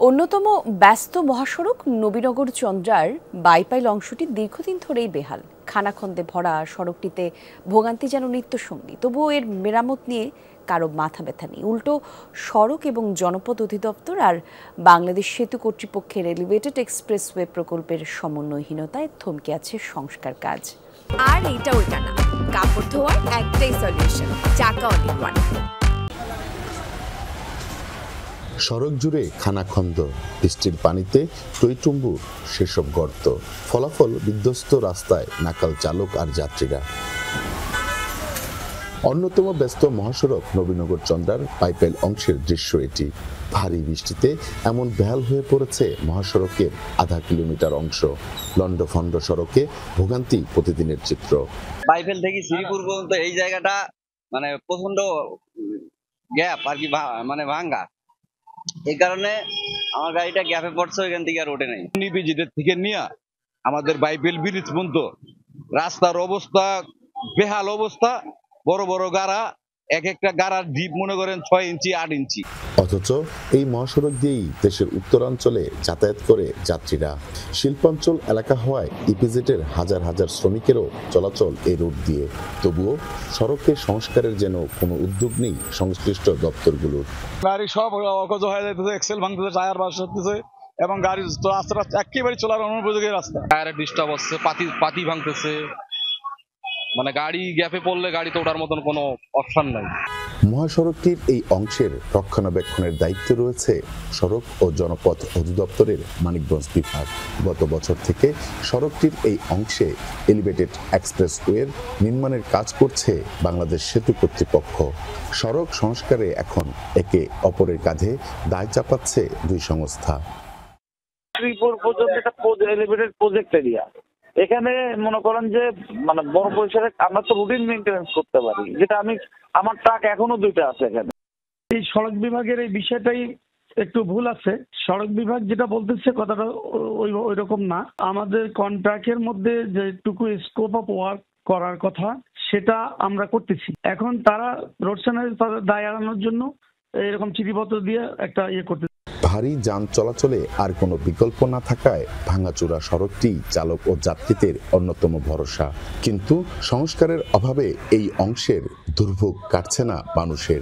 অন্যতম ব্যস্ত মহাসড়ক নবীনগর চন্দ্রার বাইপাইল অংশটি দীর্ঘদিন ধরেই বেহাল। খানাখন্দে ভরা সড়কটিতে ভোগান্তি যেন নিত্যসঙ্গী। তবুও এর মেরামত নিয়ে কারো মাথা ব্যথা নেই। উল্টো সড়ক এবং জনপথ অধিদপ্তর আর বাংলাদেশ সেতু কর্তৃপক্ষের এলিভেটেড এক্সপ্রেসওয়ে প্রকল্পের সমন্বয়হীনতায় থমকে আছে সংস্কার কাজ। আর এইটা ওইটা না, কাপড় ধোয়ার একটাই সলিউশন, চাকা অল ইন ওয়ান। সড়ক জুড়ে খানাখন্দ, বৃষ্টির পানিতে টইটুম্বুর সেসব গর্ত, ফলাফল বিধ্বস্ত রাস্তায় নাকাল চালক আর যাত্রীরা। অন্যতম ব্যস্ত মহাসড়ক নবীনগর চন্দ্রার বাইপাইল অংশের দৃশ্য এটি। ভারী বৃষ্টিতে এমন বেহাল হয়ে পড়েছে মহাসড়কের আধা কিলোমিটার অংশ। লন্ডভন্ড সড়কে ভোগান্তি প্রতিদিনের চিত্র। বাইপাইল থেকে শ্রীপুর পর্যন্ত এই জায়গাটা মানে প্রচন্ড গ্যাপ আর কি, মানে ভাঙ্গা। এই কারণে আমার গাড়িটা গ্যাপে পড়ছে, ওইখান থেকে আর ওঠে নাই। নিবিজিদের থেকে নিয়ে আমাদের বাইপাইল ব্রিজ পর্যন্ত রাস্তার অবস্থা বেহাল অবস্থা। বড় বড় গাড়া, এক একটা গাড়ার ডিপ মনে করেন 6 ইঞ্চি 8 ইঞ্চি। অথচ এই মহাসড়ক দিয়েই দেশের উত্তরাঞ্চলে যাতায়াত করে যাত্রীরা। শিল্পাঞ্চল এলাকা হওয়ায় ইপিজেডের হাজার হাজার শ্রমিকেরও চলাচল এই রুট দিয়ে। তবুও সড়কের সংস্কারের যেন কোনো উদ্যোগ নেই সংশ্লিষ্ট দপ্তরগুলোর। গাড়ি সব অকজ হয়ে যাইতেছে, এক্সেল ভাঙতেছে, টায়ার বাস হতেছে এবং গাড়ির রাস্তাটা একেবারে চলার অনুপযোগী রাস্তা। টায়ারে ডিস্টার্ব হচ্ছে, পাতি ভাঙতেছে, মানে গাড়ি গ্যাপে পড়লে গাড়িতে ওঠার মতন কোনো অপশন নাই। মহাসড়কটির এই অংশের রক্ষণাবেক্ষণের দায়িত্ব রয়েছে সড়ক ও জনপথ অধিদপ্তরের মানিকগঞ্জ বিভাগ। গত বছর থেকে সড়কটির এই অংশে এলিভেটেড এক্সপ্রেসওয়ের নির্মাণের কাজ করছে বাংলাদেশ সেতু কর্তৃপক্ষ। সড়ক সংস্কারে এখন একে অপরের কাঁধে দায় চাপাচ্ছে দুই সংস্থা। শ্রীপুর পর্যন্ত একটা এলিভেটেড প্রজেক্ট এরিয়া, এখানে মনে করেন যে মানে বড় পরিসরে আমরা তো রুটিন মেইনটেনেন্স করতে পারি, যেটা আমার ট্রাক এখনো 2টা আছে এখানে। এই সড়ক বিভাগের এই বিষয়টাই একটু ভুল আছে। সড়ক বিভাগ যেটা বলতেছে কথাটা ওই রকম না। আমাদের কন্ট্রাক্টের মধ্যে যেটুকু স্কোপ অফ ওয়ার্ক করার কথা সেটা আমরা করতেছি। এখন তারা রোড স্যানেল দায় এড়ানোর জন্য এরকম চিঠিপত্র দিয়ে একটা করতে। ভারী যান চলাচলে আর কোনো বিকল্প না থাকায় ভাঙাচোরা সড়কটি চালক ও যাত্রীদের অন্যতম ভরসা। কিন্তু সংস্কারের অভাবে এই অংশের দুর্ভোগ কাটছে না মানুষের।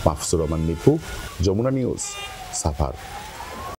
মাহফুজুর রহমান নিপু, যমুনা নিউজ, সাভার।